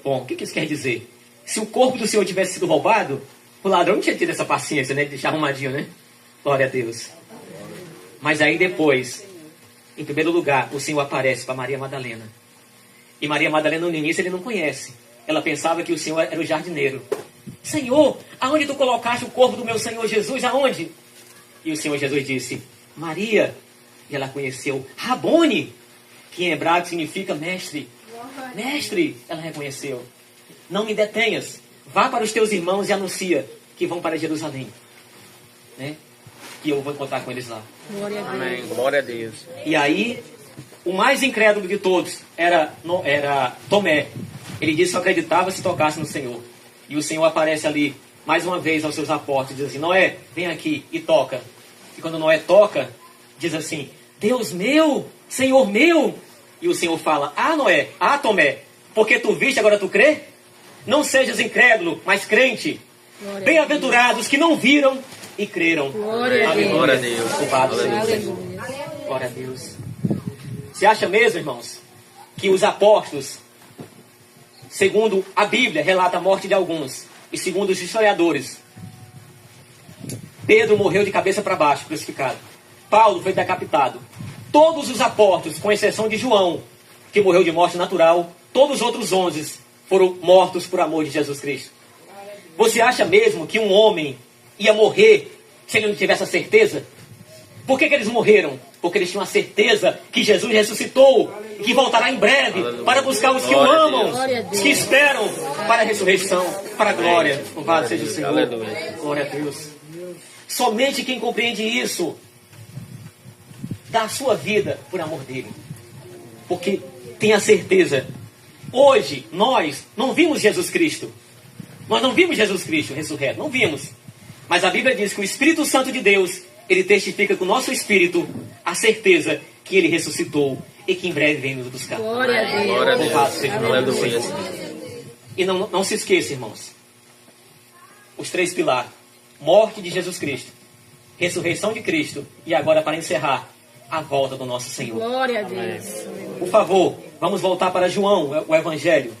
Bom, o que isso quer dizer? Se o corpo do Senhor tivesse sido roubado, o ladrão não tinha tido essa paciência, né? De deixar arrumadinho, né? Glória a Deus. Mas aí depois, em primeiro lugar, o Senhor aparece para Maria Madalena. E Maria Madalena, no início, ele não conhece. Ela pensava que o Senhor era o jardineiro. Senhor, aonde tu colocaste o corpo do meu Senhor Jesus? Aonde? E o Senhor Jesus disse, Maria. E ela conheceu Rabone, que em hebraico significa mestre. Mestre, ela reconheceu. Não me detenhas. Vá para os teus irmãos e anuncia que vão para Jerusalém. Né? Que eu vou encontrar com eles lá. Amém. Glória a Deus. E aí, o mais incrédulo de todos era Tomé. Ele disse que só acreditava se tocasse no Senhor. E o Senhor aparece ali, mais uma vez, aos seus apóstolos. E diz assim, Noé, vem aqui e toca. E quando Noé toca, diz assim, Deus meu, Senhor meu. E o Senhor fala, Noé, Tomé, porque tu viste, agora tu crê? Não sejas incrédulo, mas crente. Bem-aventurados que não viram e creram. Glória a Deus. Glória a Deus. Louvado seja o Senhor. Glória a Deus. Você acha mesmo, irmãos, que os apóstolos, segundo a Bíblia, relata a morte de alguns, e segundo os historiadores, Pedro morreu de cabeça para baixo, crucificado. Paulo foi decapitado. Todos os apóstolos, com exceção de João, que morreu de morte natural, todos os outros 11 foram mortos por amor de Jesus Cristo. Você acha mesmo que um homem ia morrer se ele não tivesse a certeza? Por que eles morreram? Porque eles tinham a certeza que Jesus ressuscitou e que voltará em breve para buscar os que o amam, os que esperam para a ressurreição, para a glória. Louvado seja o Senhor. Glória a Deus. Somente quem compreende isso dá a sua vida por amor dele. Porque tem a certeza. Hoje, nós não vimos Jesus Cristo. Nós não vimos Jesus Cristo ressurreto. Não vimos. Mas a Bíblia diz que o Espírito Santo de Deus, ele testifica com o nosso espírito a certeza que ele ressuscitou e que em breve vem nos buscar. Glória a Deus. Glória a Deus. Louvado seja o nome do Aleluia. Senhor. E não se esqueça, irmãos. Os 3 pilares. Morte de Jesus Cristo. Ressurreição de Cristo. E agora, para encerrar, a volta do nosso Senhor. Glória a Deus. Por favor, vamos voltar para João, o Evangelho.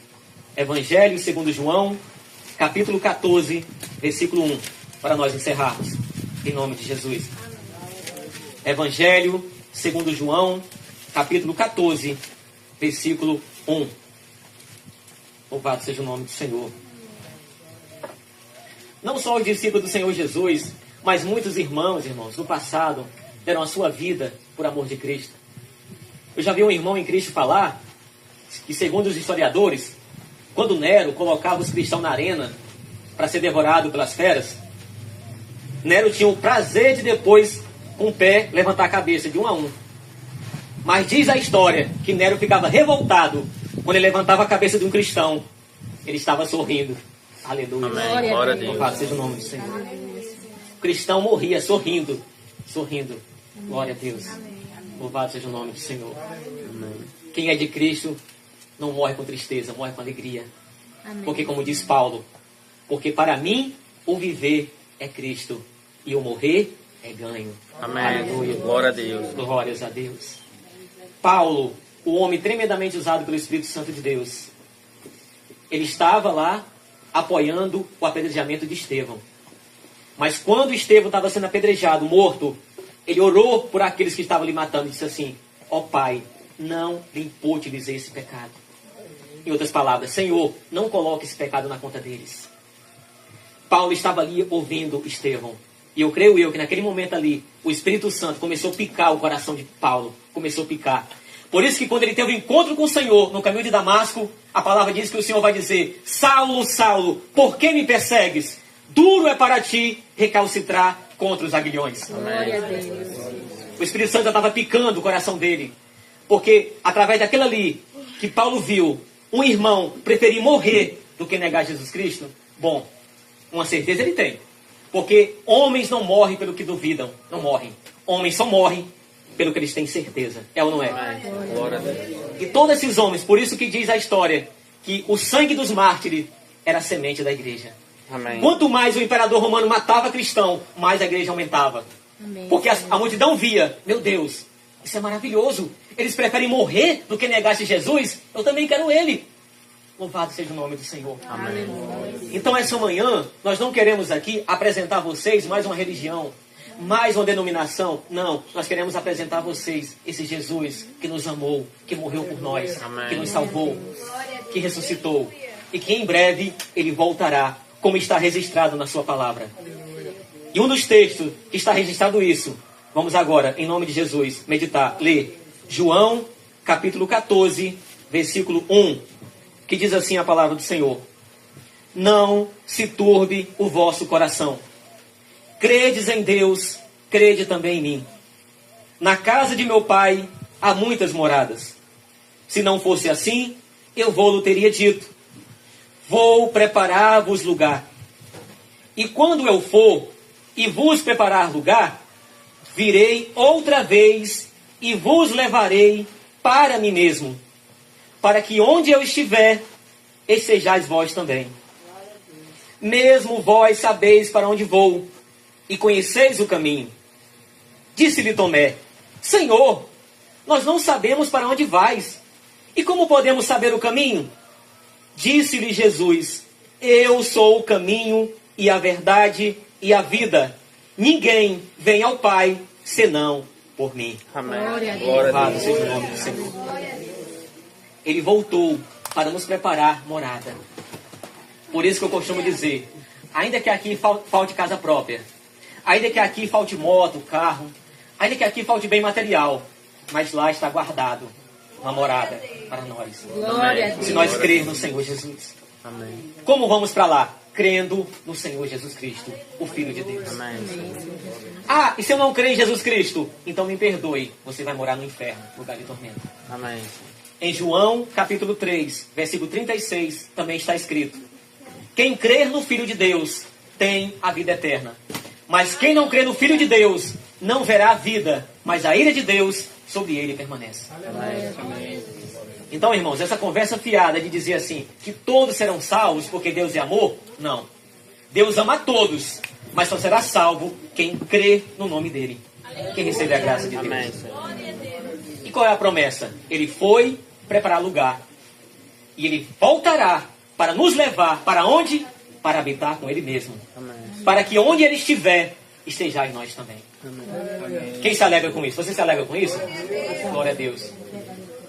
Evangelho segundo João, capítulo 14, versículo 1. Para nós encerrarmos. Em nome de Jesus. Evangelho segundo João, capítulo 14, versículo 1. Louvado seja o nome do Senhor. Não só os discípulos do Senhor Jesus, mas muitos irmãos, no passado, deram a sua vida por amor de Cristo. Eu já vi um irmão em Cristo falar que, segundo os historiadores, quando Nero colocava os cristãos na arena para ser devorado pelas feras, Nero tinha o prazer de depois, com o pé, levantar a cabeça de um a um. Mas diz a história que Nero ficava revoltado quando ele levantava a cabeça de um cristão. Ele estava sorrindo. Aleluia. Amém. Glória a Deus. Louvado seja o nome do Senhor. O cristão morria sorrindo. Sorrindo. Glória a Deus. Louvado seja o nome do Senhor. quem é de Cristo não morre com tristeza, morre com alegria. Amém. Porque como diz Paulo, porque para mim o viver é Cristo e o morrer é ganho. Amém. Aleluia. Glória a Deus. Glórias a Deus. Paulo, o homem tremendamente usado pelo Espírito Santo de Deus, ele estava lá apoiando o apedrejamento de Estevão. Mas quando Estevão estava sendo apedrejado, morto, ele orou por aqueles que estavam lhe matando e disse assim: ó Pai, não lhe impute-lhes esse pecado. Em outras palavras, Senhor, não coloque esse pecado na conta deles. Paulo estava ali ouvindo Estevão. E eu creio que naquele momento ali, o Espírito Santo começou a picar o coração de Paulo. Começou a picar. Por isso que quando ele teve um encontro com o Senhor no caminho de Damasco, a palavra diz que o Senhor vai dizer: Saulo, Saulo, por que me persegues? Duro é para ti recalcitrar contra os aguilhões. Glória a Deus. O Espírito Santo já estava picando o coração dele. Porque através daquilo ali que Paulo viu, um irmão preferir morrer do que negar Jesus Cristo, bom, uma certeza ele tem. Porque homens não morrem pelo que duvidam. Não morrem. Homens só morrem pelo que eles têm certeza. É ou não é? Glória a Deus. E todos esses homens, por isso que diz a história, que o sangue dos mártires era a semente da igreja. Amém. Quanto mais o imperador romano matava cristão, mais a igreja aumentava. Amém. Porque a multidão via: meu Deus, isso é maravilhoso. Eles preferem morrer do que negar-se Jesus. Eu também quero ele. Louvado seja o nome do Senhor. Amém. Então essa manhã, nós não queremos aqui apresentar a vocês mais uma religião, mais uma denominação. Não, nós queremos apresentar a vocês esse Jesus que nos amou, que morreu por nós, Amém. que nos salvou, que ressuscitou. E que em breve ele voltará, como está registrado na sua palavra. E um dos textos que está registrado isso, vamos agora, em nome de Jesus, meditar, ler João, capítulo 14, versículo 1, que diz assim a palavra do Senhor: não se turbe o vosso coração. Credes em Deus, crede também em mim. Na casa de meu pai há muitas moradas. Se não fosse assim, eu vou-lo teria dito: vou preparar-vos lugar. E quando eu for e vos preparar lugar, virei outra vez e vos levarei para mim mesmo, para que onde eu estiver, estejais vós também. Mesmo vós sabeis para onde vou, e conheceis o caminho. Disse-lhe Tomé: Senhor, nós não sabemos para onde vais, e como podemos saber o caminho? Disse-lhe Jesus: eu sou o caminho e a verdade e a vida. Ninguém vem ao Pai senão por mim. Amém. Glória a Deus. Glória a Louvado Deus. seja o nome do Senhor. Ele voltou para nos preparar morada. Por isso que eu costumo dizer: ainda que aqui falte casa própria, ainda que aqui falte moto, carro, ainda que aqui falte bem material, mas lá está guardado uma morada para nós. Glória a Deus. Se nós crermos no Senhor Jesus. Amém. Como vamos para lá? Crendo no Senhor Jesus Cristo, o Filho de Deus. Amém. Ah, e se eu não crer em Jesus Cristo? Então me perdoe, você vai morar no inferno, lugar de tormento. Amém. Em João, capítulo 3, versículo 36, também está escrito: quem crer no Filho de Deus tem a vida eterna. Mas quem não crê no Filho de Deus não verá a vida, mas a ira de Deus sobre ele permanece. Amém. Então, irmãos, essa conversa fiada de dizer assim, que todos serão salvos porque Deus é amor, não. Deus ama a todos, mas só será salvo quem crê no nome dele. Quem recebe a graça de Deus. Amém. E qual é a promessa? Ele foi preparar lugar. E ele voltará para nos levar para onde? Para habitar com ele mesmo. Amém. Para que onde ele estiver, estejais nós também. Quem se alegra com isso? Você se alegra com isso? Glória a Deus.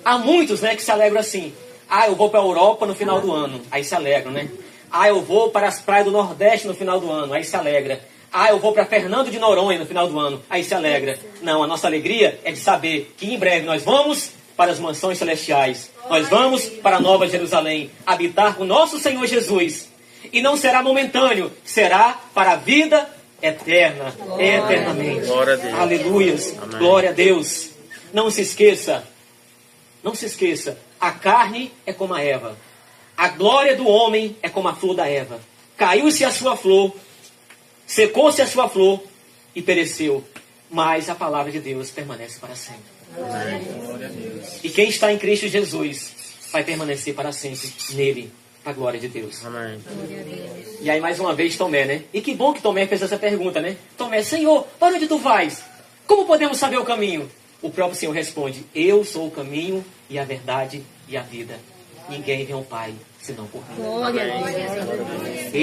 Há muitos, né, que se alegram assim. Ah, eu vou para a Europa no final do ano. Aí se alegram, né? Ah, eu vou para as praias do Nordeste no final do ano. Aí se alegra. Ah, eu vou para Fernando de Noronha no final do ano. Aí se alegra. Não, a nossa alegria é de saber que em breve nós vamos para as mansões celestiais. Nós vamos para a Nova Jerusalém, habitar com nosso Senhor Jesus. E não será momentâneo, será para a vida eterna, eternamente. Glória a Deus. Aleluias. Amém. Glória a Deus. Não se esqueça, a carne é como a erva. A glória do homem é como a flor da erva. Caiu-se a sua flor, secou-se a sua flor e pereceu. Mas a palavra de Deus permanece para sempre. E quem está em Cristo Jesus vai permanecer para sempre nele, para a glória de Deus. Amém. Glória a Deus. E aí mais uma vez Tomé, né? E que bom que Tomé fez essa pergunta, né? Tomé, Senhor, para onde tu vais? Como podemos saber o caminho? O próprio Senhor responde, eu sou o caminho e a verdade e a vida. Ninguém vem ao Pai, senão por mim. Glória a Deus.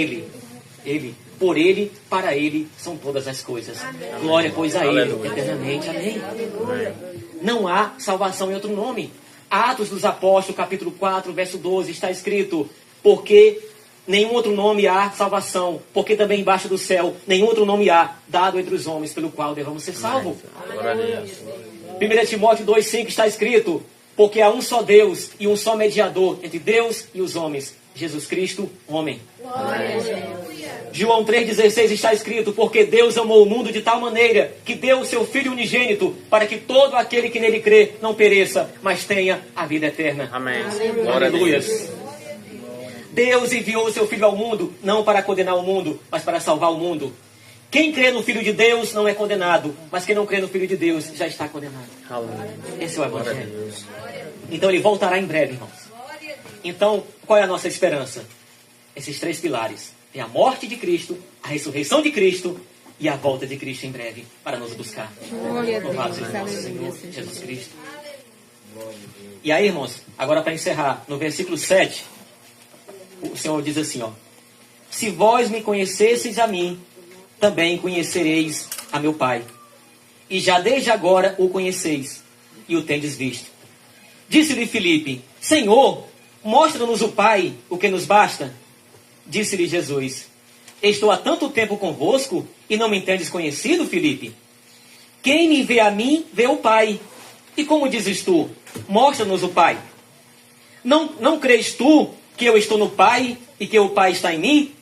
Ele, por Ele, para Ele são todas as coisas. Glória, pois, a Ele, Aleluia. eternamente. Amém. Amém. Não há salvação em outro nome. Atos dos Apóstolos, capítulo 4, verso 12, está escrito, porque nenhum outro nome há salvação, porque também embaixo do céu, nenhum outro nome há, dado entre os homens, pelo qual devamos ser salvos. Glória a Deus. 1 Timóteo 2,5 está escrito, porque há um só Deus e um só mediador entre Deus e os homens, Jesus Cristo, homem. João 3,16 está escrito, porque Deus amou o mundo de tal maneira que deu o seu Filho unigênito para que todo aquele que nele crê não pereça, mas tenha a vida eterna. Amém. Glória a Aleluia. Deus. Deus enviou o seu Filho ao mundo, não para condenar o mundo, mas para salvar o mundo. Quem crê no Filho de Deus não é condenado, mas quem não crê no Filho de Deus já está condenado. Aleluia. Esse é o Glória a Evangelho. Deus. Então ele voltará em breve, irmãos. Então, qual é a nossa esperança? Esses três pilares. É a morte de Cristo, a ressurreição de Cristo e a volta de Cristo em breve para nos buscar. Glória a Louvado Deus. seja nosso Aleluia, Senhor Senhor Jesus Jesus. Cristo. E aí, irmãos, agora para encerrar, no versículo 7, o Senhor diz assim, ó. Se vós me conhecesseis a mim, também conhecereis a meu Pai. E já desde agora o conheceis, e o tendes visto. Disse-lhe Filipe, Senhor, mostra-nos o Pai, o que nos basta. Disse-lhe Jesus, estou há tanto tempo convosco, e não me tendes conhecido, Filipe? Quem me vê a mim, vê o Pai. E como dizes tu, mostra-nos o Pai. Não crês tu que eu estou no Pai, e que o Pai está em mim?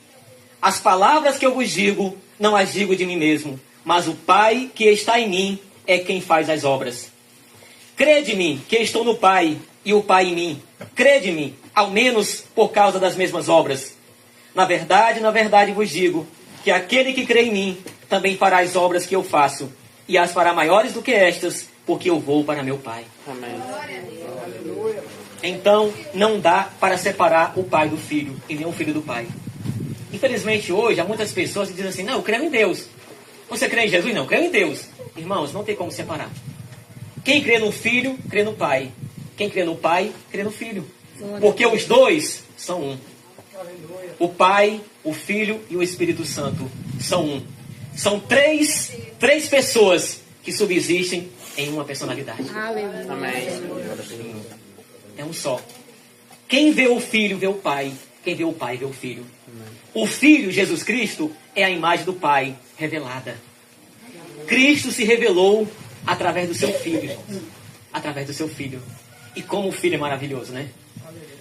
As palavras que eu vos digo, não as digo de mim mesmo, mas o Pai que está em mim é quem faz as obras. Crede-me que estou no Pai e o Pai em mim. Crede-me, ao menos por causa das mesmas obras. Na verdade vos digo que aquele que crê em mim também fará as obras que eu faço, e as fará maiores do que estas, porque eu vou para meu Pai. Amém. Então, não dá para separar o pai do filho e nem o filho do pai. Infelizmente, hoje, há muitas pessoas que dizem assim, não, eu creio em Deus. Você crê em Jesus? Não, eu creio em Deus. Irmãos, não tem como separar. Quem crê no filho, crê no pai. Quem crê no pai, crê no filho. Porque os dois são um. O pai, o filho e o Espírito Santo são um. São três pessoas que subsistem em uma personalidade. Aleluia. Amém. É um só. Quem vê o Filho, vê o Pai. Quem vê o Pai, vê o Filho. O Filho, Jesus Cristo, é a imagem do Pai revelada. Cristo se revelou através do seu Filho, irmãos. Através do seu Filho. E como o Filho é maravilhoso, né?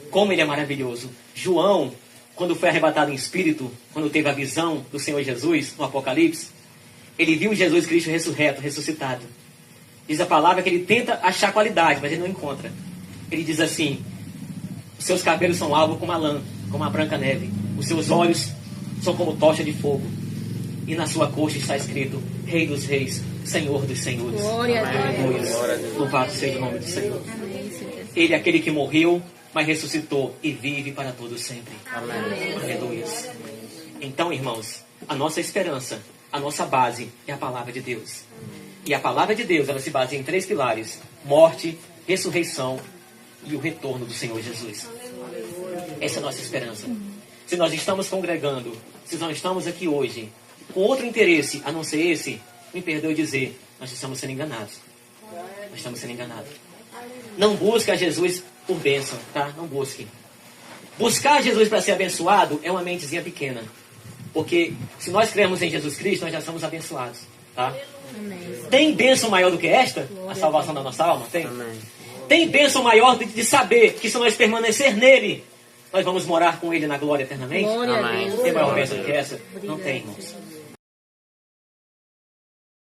Como ele é maravilhoso. João, quando foi arrebatado em espírito, quando teve a visão do Senhor Jesus, no Apocalipse, ele viu Jesus Cristo ressurreto, ressuscitado. Diz a palavra que ele tenta achar qualidade, mas ele não encontra. Ele diz assim, os seus cabelos são alvos como a lã, como a branca neve. Os seus olhos são como tocha de fogo. E na sua coxa está escrito, Rei dos Reis, Senhor dos Senhores. Glória a Deus. Aleluia. Louvado seja o nome do Senhor. Amém, Senhor Jesus. Ele é aquele que morreu, mas ressuscitou e vive para todo sempre. Amém. Aleluia. Então, irmãos, a nossa esperança, a nossa base é a palavra de Deus. E a palavra de Deus, ela se baseia em três pilares: morte, ressurreição e o retorno do Senhor Jesus. Essa é a nossa esperança. Se nós estamos congregando, se nós estamos aqui hoje com outro interesse a não ser esse, me perdoe dizer, nós estamos sendo enganados. Nós estamos sendo enganados. Não busque a Jesus por bênção, tá? Não busque. Buscar Jesus para ser abençoado é uma mentezinha pequena. Porque se nós cremos em Jesus Cristo, nós já somos abençoados, tá? Amém. Tem bênção maior do que esta? A salvação da nossa alma? Tem? Amém. Tem bênção maior de saber que se nós permanecer nele, nós vamos morar com ele na glória eternamente? Glória a Amém. Deus. Tem maior bênção do que essa? Não tem, irmãos.